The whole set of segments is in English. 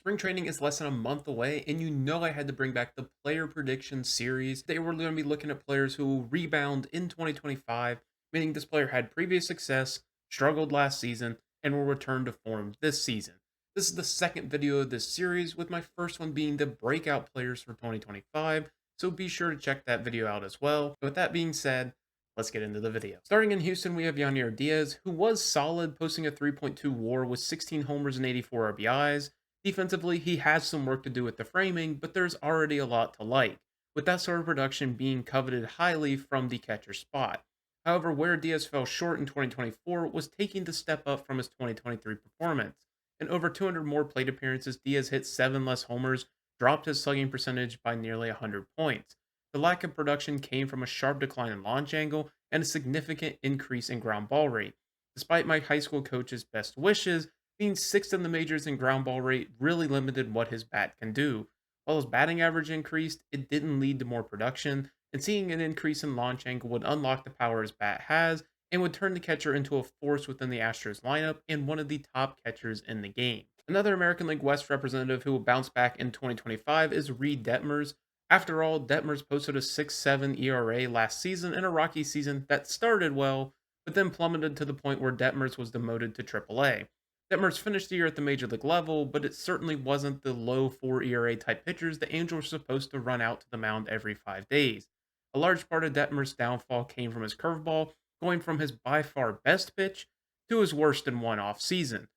Spring training is less than a month away, and you know I had to bring back the player prediction series. They were going to be looking at players who will rebound in 2025, meaning this player had previous success, struggled last season, and will return to form this season. This is the second video of this series, with my first one being the breakout players for 2025, so be sure to check that video out as well. With that being said, let's get into the video. Starting in Houston, we have Yainer Diaz, who was solid, posting a 3.2 WAR with 16 homers and 84 RBIs. Defensively, he has some work to do with the framing, but there's already a lot to like, with that sort of production being coveted highly from the catcher spot. However, where Diaz fell short in 2024 was taking the step up from his 2023 performance. In over 200 more plate appearances, Diaz hit 7 less homers, dropped his slugging percentage by nearly 100 points. The lack of production came from a sharp decline in launch angle and a significant increase in ground ball rate. Despite my high school coach's best wishes, being sixth in the majors in ground ball rate really limited what his bat can do. While his batting average increased, it didn't lead to more production, and seeing an increase in launch angle would unlock the power his bat has and would turn the catcher into a force within the Astros lineup and one of the top catchers in the game. Another American League West representative who will bounce back in 2025 is Reid Detmers. After all, Detmers posted a 6.7 ERA last season in a rocky season that started well, but then plummeted to the point where Detmers was demoted to AAA. Detmers finished the year at the major league level, but it certainly wasn't the low 4 ERA type pitchers the Angels were supposed to run out to the mound every 5 days. A large part of Detmers' downfall came from his curveball, going from his by far best pitch to his worst in one off season.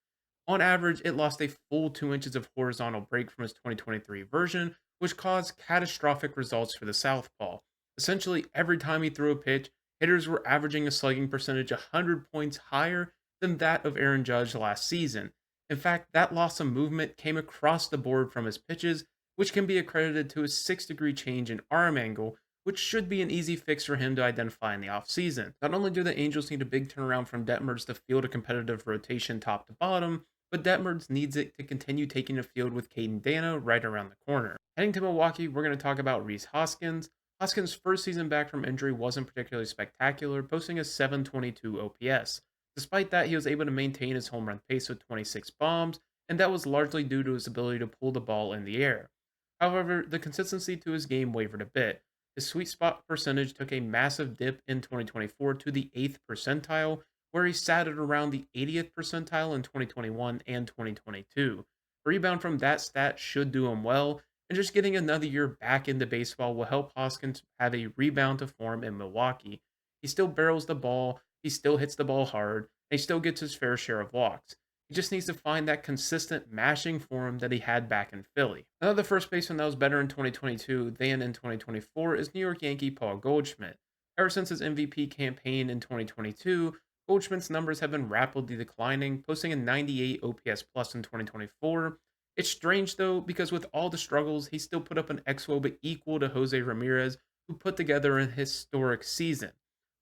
On average, it lost a full 2 inches of horizontal break from his 2023 version, which caused catastrophic results for the Southpaw. Essentially, every time he threw a pitch, hitters were averaging a slugging percentage 100 points higher than that of Aaron Judge last season. In fact, that loss of movement came across the board from his pitches, which can be accredited to his 6-degree change in arm angle, which should be an easy fix for him to identify in the offseason. Not only do the Angels need a big turnaround from Detmers to field a competitive rotation top to bottom, but Detmers needs it to continue taking the field with Caden Dana right around the corner. Heading to Milwaukee, we're going to talk about Rhys Hoskins. Hoskins' first season back from injury wasn't particularly spectacular, posting a 722 OPS. Despite that, he was able to maintain his home run pace with 26 bombs, and that was largely due to his ability to pull the ball in the air. However, the consistency to his game wavered a bit. His sweet spot percentage took a massive dip in 2024 to the 8th percentile, where he sat at around the 80th percentile in 2021 and 2022. A rebound from that stat should do him well, and just getting another year back into baseball will help Hoskins have a rebound to form in Milwaukee. He still barrels the ball, he still hits the ball hard, and he still gets his fair share of walks. He just needs to find that consistent mashing form that he had back in Philly. Another first baseman that was better in 2022 than in 2024 is New York Yankee Paul Goldschmidt. Ever since his MVP campaign in 2022, Goldschmidt's numbers have been rapidly declining, posting a 98 OPS plus in 2024. It's strange though, because with all the struggles, he still put up an xWOBA equal to Jose Ramirez, who put together an historic season.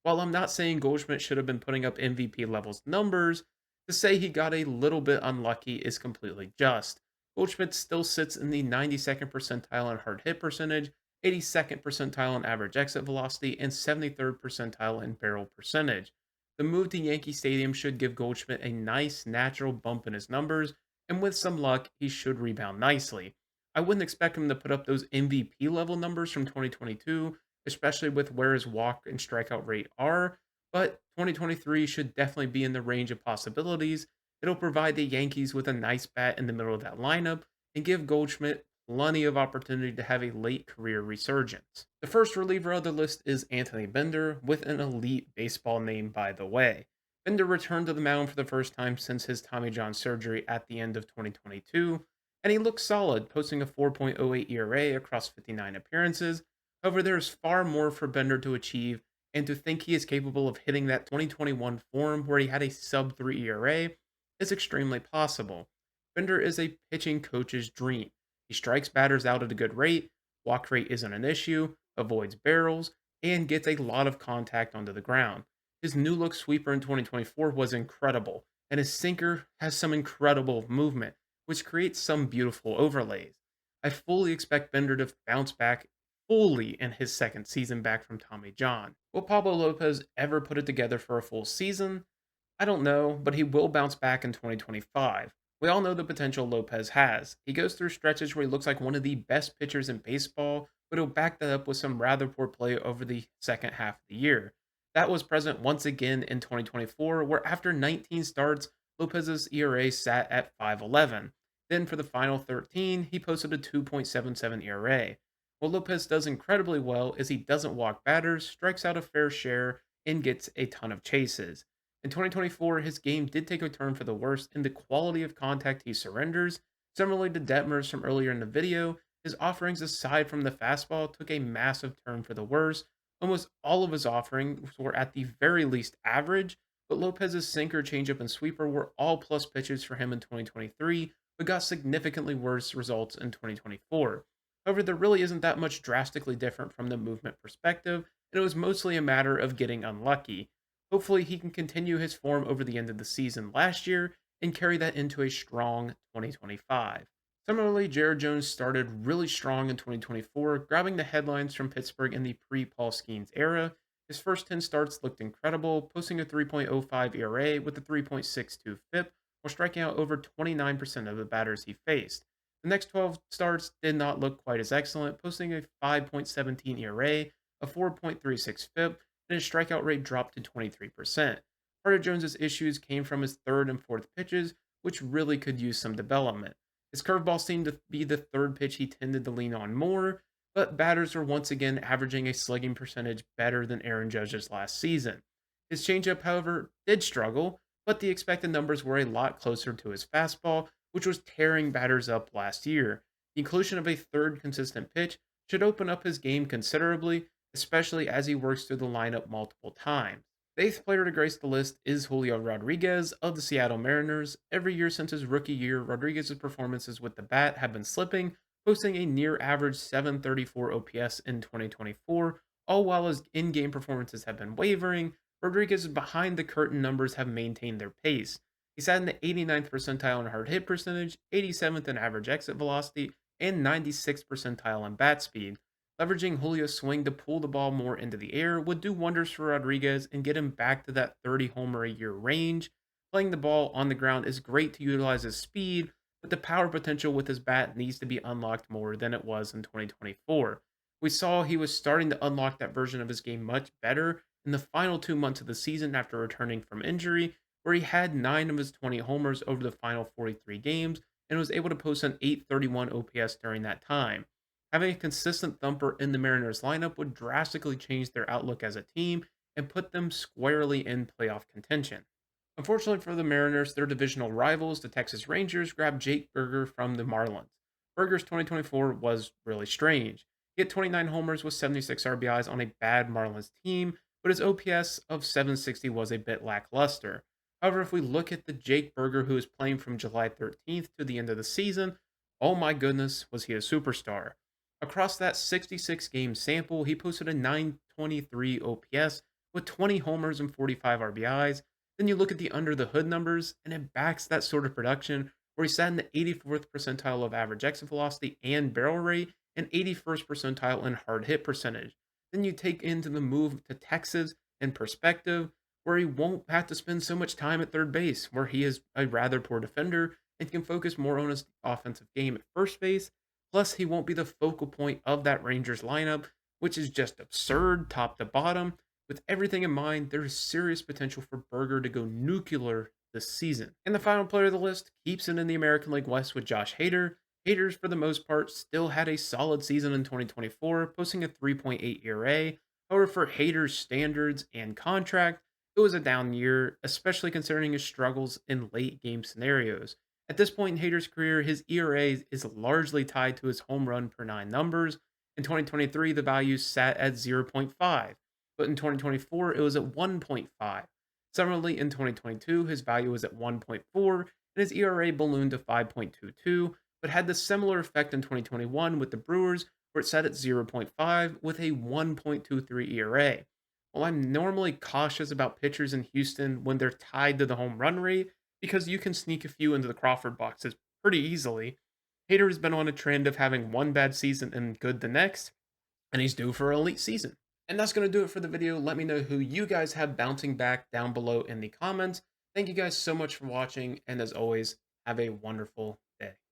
While I'm not saying Goldschmidt should have been putting up MVP levels numbers, to say he got a little bit unlucky is completely just. Goldschmidt still sits in the 92nd percentile in hard hit percentage, 82nd percentile in average exit velocity, and 73rd percentile in barrel percentage. The move to Yankee Stadium should give Goldschmidt a nice natural bump in his numbers, and with some luck, he should rebound nicely. I wouldn't expect him to put up those MVP level numbers from 2022, especially with where his walk and strikeout rate are, but 2023 should definitely be in the range of possibilities. It'll provide the Yankees with a nice bat in the middle of that lineup and give Goldschmidt plenty of opportunity to have a late career resurgence. The first reliever of the list is Anthony Bender, with an elite baseball name, by the way. Bender returned to the mound for the first time since his Tommy John surgery at the end of 2022, and he looks solid, posting a 4.08 ERA across 59 appearances. However, there is far more for Bender to achieve, and to think he is capable of hitting that 2021 form where he had a sub 3 ERA is extremely possible. Bender is a pitching coach's dream. He strikes batters out at a good rate, walk rate isn't an issue, avoids barrels, and gets a lot of contact onto the ground. His new look sweeper in 2024 was incredible, and his sinker has some incredible movement, which creates some beautiful overlays. I fully expect Bender to bounce back fully in his second season back from Tommy John. Will Pablo Lopez ever put it together for a full season? I don't know, but he will bounce back in 2025. We all know the potential Lopez has. He goes through stretches where he looks like one of the best pitchers in baseball, but he'll back that up with some rather poor play over the second half of the year. That was present once again in 2024, where after 19 starts, Lopez's ERA sat at 5.11. Then for the final 13, he posted a 2.77 ERA. What Lopez does incredibly well is he doesn't walk batters, strikes out a fair share, and gets a ton of chases. In 2024, his game did take a turn for the worse in the quality of contact he surrenders. Similarly to Detmers from earlier in the video, his offerings aside from the fastball took a massive turn for the worse. Almost all of his offerings were at the very least average, but Lopez's sinker, changeup, and sweeper were all plus pitches for him in 2023, but got significantly worse results in 2024. However, there really isn't that much drastically different from the movement perspective, and it was mostly a matter of getting unlucky. Hopefully, he can continue his form over the end of the season last year and carry that into a strong 2025. Similarly, Jared Jones started really strong in 2024, grabbing the headlines from Pittsburgh in the pre-Paul Skeens era. His first 10 starts looked incredible, posting a 3.05 ERA with a 3.62 FIP, while striking out over 29% of the batters he faced. The next 12 starts did not look quite as excellent, posting a 5.17 ERA, a 4.36 FIP, and his strikeout rate dropped to 23%. Part of Jones's issues came from his third and fourth pitches, which really could use some development. His curveball seemed to be the third pitch he tended to lean on more, but batters were once again averaging a slugging percentage better than Aaron Judge's last season. His changeup, however, did struggle, but the expected numbers were a lot closer to his fastball, which was tearing batters up last year. The inclusion of a third consistent pitch should open up his game considerably, especially as he works through the lineup multiple times. The eighth player to grace the list is Julio Rodriguez of the Seattle Mariners. Every year since his rookie year, Rodriguez's performances with the bat have been slipping, posting a near average 734 OPS in 2024, all while his in game performances have been wavering. Rodriguez's behind the curtain numbers have maintained their pace. He sat in the 89th percentile in hard hit percentage, 87th in average exit velocity, and 96th percentile in bat speed. Leveraging Julio's swing to pull the ball more into the air would do wonders for Rodriguez and get him back to that 30 homer a year range. Playing the ball on the ground is great to utilize his speed, but the power potential with his bat needs to be unlocked more than it was in 2024. We saw he was starting to unlock that version of his game much better in the final 2 months of the season after returning from injury, where he had 9 of his 20 homers over the final 43 games and was able to post an 831 OPS during that time. Having a consistent thumper in the Mariners lineup would drastically change their outlook as a team and put them squarely in playoff contention. Unfortunately for the Mariners, their divisional rivals, the Texas Rangers, grabbed Jake Burger from the Marlins. Burger's 2024 was really strange. He had 29 homers with 76 RBIs on a bad Marlins team, but his OPS of 760 was a bit lackluster. However, if we look at the Jake Burger who is playing from July 13th to the end of the season, oh my goodness, was he a superstar. Across that 66 game sample, he posted a 923 OPS with 20 homers and 45 RBIs. Then you look at the under the hood numbers, and it backs that sort of production where he sat in the 84th percentile of average exit velocity and barrel rate, and 81st percentile in hard hit percentage. Then you take into the move to Texas in perspective, where he won't have to spend so much time at third base, where he is a rather poor defender and can focus more on his offensive game at first base. Plus, he won't be the focal point of that Rangers lineup, which is just absurd top to bottom. With everything in mind, there is serious potential for Berger to go nuclear this season. And the final player of the list keeps it in the American League West with Josh Hader. Hader's, for the most part, still had a solid season in 2024, posting a 3.8 ERA. However, for Hader's standards and contract, it was a down year, especially considering his struggles in late game scenarios. At this point in Hader's career, his ERA is largely tied to his home run per nine numbers. In 2023, the value sat at 0.5, but in 2024, it was at 1.5. Similarly, in 2022, his value was at 1.4, and his ERA ballooned to 5.22, but had the similar effect in 2021 with the Brewers, where it sat at 0.5 with a 1.23 ERA. While I'm normally cautious about pitchers in Houston when they're tied to the home run rate, because you can sneak a few into the Crawford boxes pretty easily, Hader has been on a trend of having one bad season and good the next, and he's due for an elite season. And that's going to do it for the video. Let me know who you guys have bouncing back down below in the comments. Thank you guys so much for watching, and as always, Have a wonderful day.